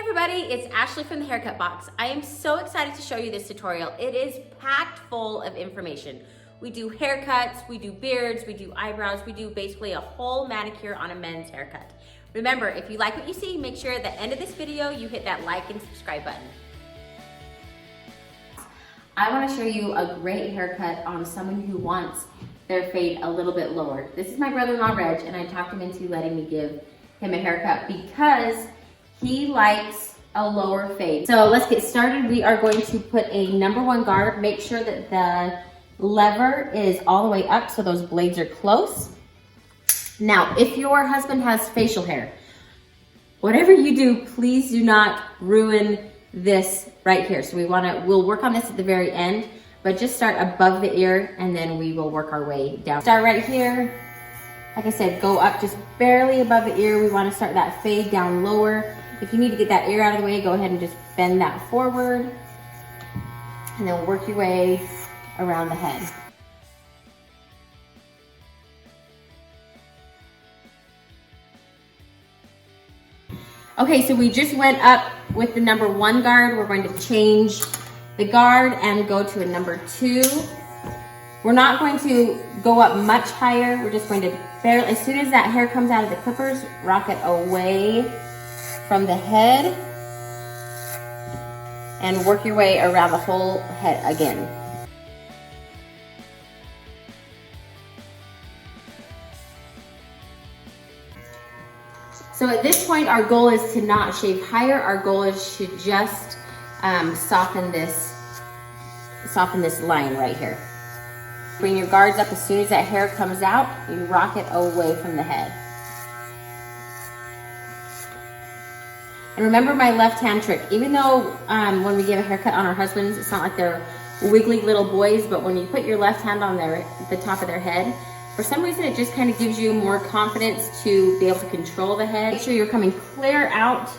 everybody, it's Ashley from the Haircut Box. I am so excited to show you this tutorial. It is packed full of information. We do haircuts, we do beards, we do eyebrows, we do basically a whole manicure on a men's haircut. Remember, if you like what you see, make sure at the end of this video you hit that like and subscribe button. I want to show you a great haircut on someone who wants their fade a little bit lower. This is my brother-in-law, Regge, and I talked him into letting me give him a haircut because he likes a lower fade. So let's get started. We are going to put a #1 guard. Make sure that the lever is all the way up so those blades are close. Now, if your husband has facial hair, whatever you do, please do not ruin this right here. So we'll work on this at the very end, but just start above the ear and then we will work our way down. Start right here. Like I said, go up just barely above the ear. We want to start that fade down lower. If you need to get that ear out of the way, go ahead and just bend that forward and then work your way around the head. Okay, so we just went up with the #1 guard. We're going to change the guard and go to a #2. We're not going to go up much higher. We're just going to barely, as soon as that hair comes out of the clippers, rock it away from the head and work your way around the whole head again. So at this point, our goal is to not shave higher. Our goal is to just soften this line right here. Bring your guards up as soon as that hair comes out. You rock it away from the head. And remember my left hand trick. Even though when we give a haircut on our husbands, it's not like they're wiggly little boys, but when you put your left hand on the top of their head, for some reason it just kind of gives you more confidence to be able to control the head. Make sure you're coming clear out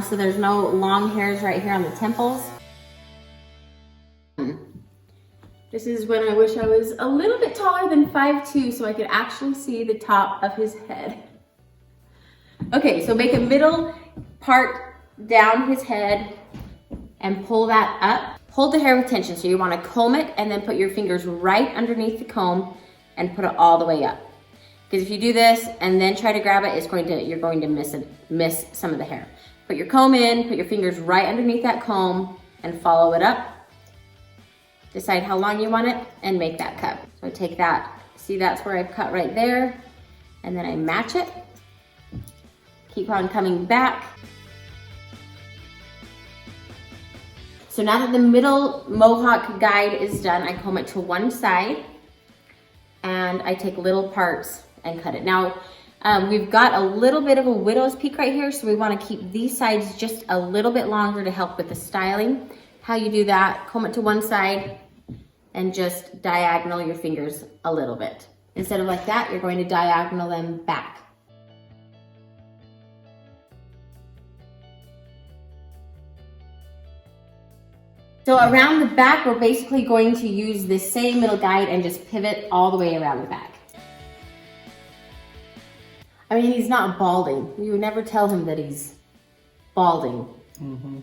so there's no long hairs right here on the temples. This is when I wish I was a little bit taller than 5'2" so I could actually see the top of his head. Okay, so make a middle part down his head and pull that up. Hold the hair with tension, so you want to comb it and then put your fingers right underneath the comb and put it all the way up. Because if you do this and then try to grab it, you're going to miss some of the hair. Put your comb in, put your fingers right underneath that comb and follow it up. Decide how long you want it and make that cut. So I take that, see that's where I've cut right there, and then I match it. Keep on coming back. So now that the middle mohawk guide is done, I comb it to one side and I take little parts and cut it. Now, we've got a little bit of a widow's peak right here, so we want to keep these sides just a little bit longer to help with the styling. How you do that, comb it to one side and just diagonal your fingers a little bit. Instead of like that, you're going to diagonal them back. So around the back, we're basically going to use this same middle guide and just pivot all the way around the back. I mean, he's not balding. You would never tell him that he's balding. Mm-hmm.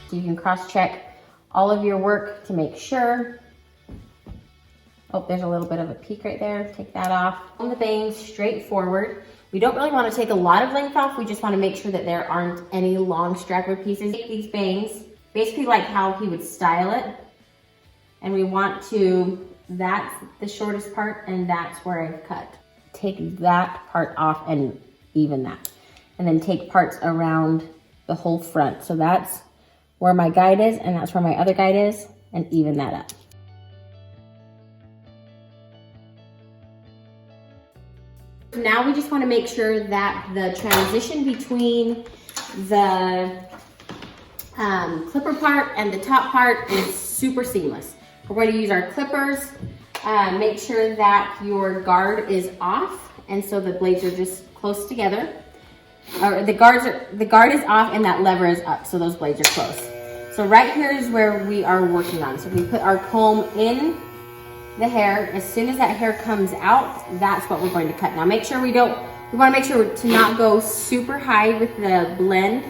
So you can cross-check all of your work to make sure. Oh, there's a little bit of a peak right there. Take that off. On the bangs straight forward. We don't really want to take a lot of length off. We just want to make sure that there aren't any long straggler pieces. Take these bangs, basically like how he would style it. And we want to, that's the shortest part and that's where I've cut. Take that part off and even that. And then take parts around the whole front. So that's where my guide is and that's where my other guide is, and even that up. Now we just want to make sure that the transition between the clipper part and the top part is super seamless. We're going to use our clippers. Make sure that your guard is off and so the blades are just close together. Or the guard is off and that lever is up, so those blades are close. So right here is where we are working on. So we put our comb in the hair. As soon as that hair comes out, that's what we're going to cut. Now make sure we want to make sure to not go super high with the blend,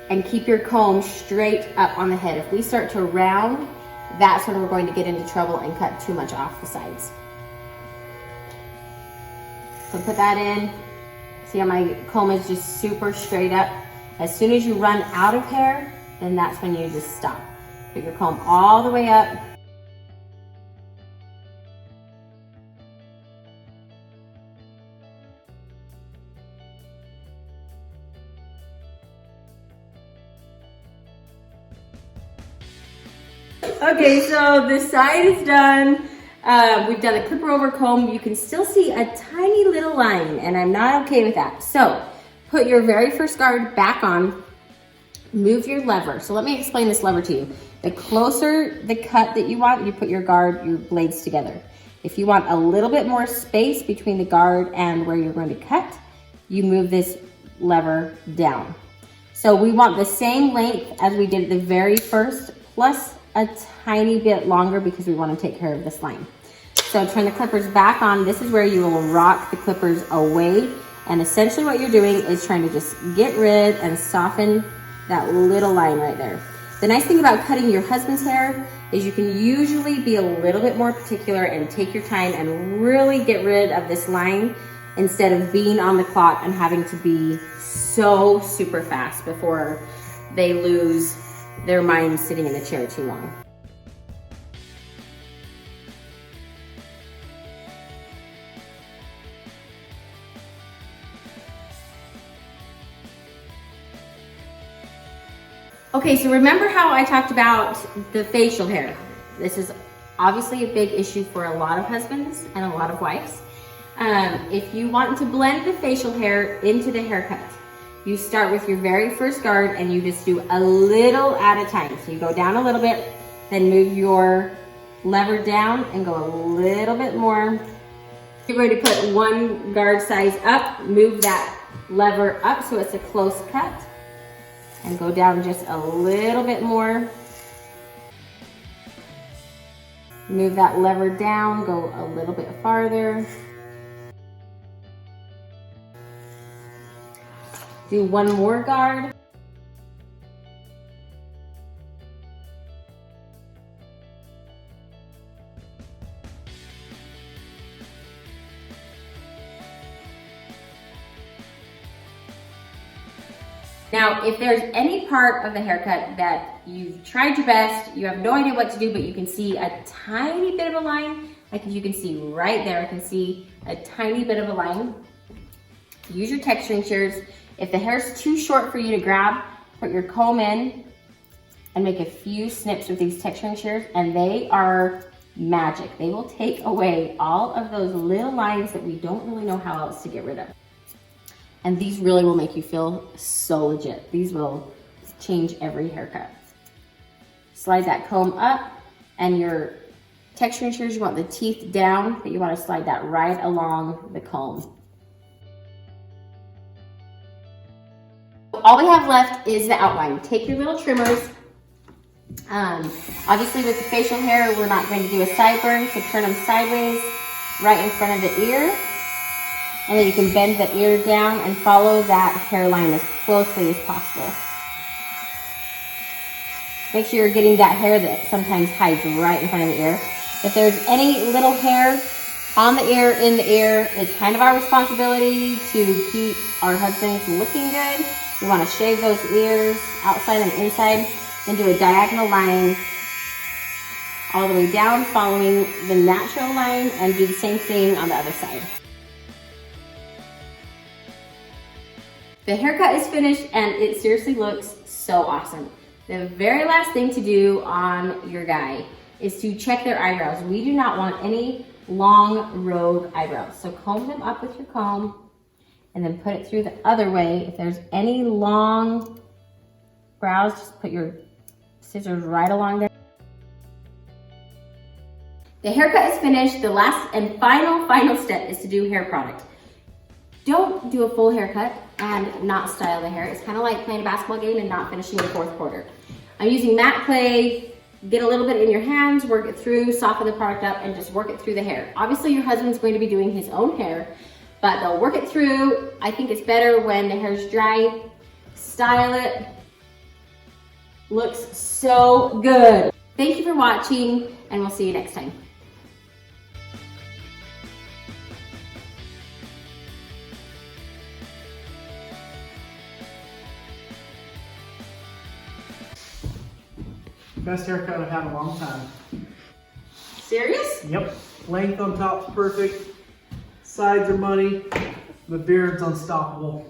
and keep your comb straight up on the head. If we start to round, that's when we're going to get into trouble and cut too much off the sides. So put that in. See how my comb is just super straight up? As soon as you run out of hair, then that's when you just stop. Put your comb all the way up. Okay, so the side is done. We've done a clipper over comb. You can still see a tiny little line, and I'm not okay with that. So put your very first guard back on, move your lever. So let me explain this lever to you. The closer the cut that you want, you put your blades together. If you want a little bit more space between the guard and where you're going to cut, you move this lever down. So we want the same length as we did at the very first, plus a tiny bit longer because we want to take care of this line. So turn the clippers back on. This is where you will rock the clippers away. And essentially what you're doing is trying to just get rid and soften that little line right there. The nice thing about cutting your husband's hair is you can usually be a little bit more particular and take your time and really get rid of this line instead of being on the clock and having to be so super fast before they lose their mind sitting in the chair too long. Okay, so remember how I talked about the facial hair? This is obviously a big issue for a lot of husbands and a lot of wives. If you want to blend the facial hair into the haircut, you start with your very first guard and you just do a little at a time. So you go down a little bit, then move your lever down and go a little bit more. You're going to put one guard size up, move that lever up so it's a close cut, and go down just a little bit more. Move that lever down, go a little bit farther. Do one more guard. Now, if there's any part of the haircut that you've tried your best, you have no idea what to do, but you can see a tiny bit of a line, like you can see right there, I can see a tiny bit of a line. Use your texturing shears. If the hair's too short for you to grab, put your comb in and make a few snips with these texturing shears, and they are magic. They will take away all of those little lines that we don't really know how else to get rid of. And these really will make you feel so legit. These will change every haircut. Slide that comb up, and your texturing shears, you want the teeth down, but you want to slide that right along the comb. All we have left is the outline. Take your little trimmers. Obviously with the facial hair, we're not going to do a sideburn, so turn them sideways right in front of the ear. And then you can bend the ear down and follow that hairline as closely as possible. Make sure you're getting that hair that sometimes hides right in front of the ear. If there's any little hair on the ear, in the ear, it's kind of our responsibility to keep our husbands looking good. You want to shave those ears outside and inside, and do a diagonal line all the way down, following the natural line, and do the same thing on the other side. The haircut is finished and it seriously looks so awesome. The very last thing to do on your guy is to check their eyebrows. We do not want any long rogue eyebrows. So comb them up with your comb and then put it through the other way. If there's any long brows, just put your scissors right along there. The haircut is finished. The last and final step is to do hair product. Don't do a full haircut and not style the hair. It's kind of like playing a basketball game and not finishing the fourth quarter. I'm using matte clay, get a little bit in your hands, work it through, soften the product up, and just work it through the hair. Obviously, your husband's going to be doing his own hair, but they'll work it through. I think it's better when the hair's dry. Style it. Looks so good. Thank you for watching, and we'll see you next time. Best haircut I've had in a long time. Serious? Yep. Length on top's perfect. Sides are muddy. The beard's unstoppable.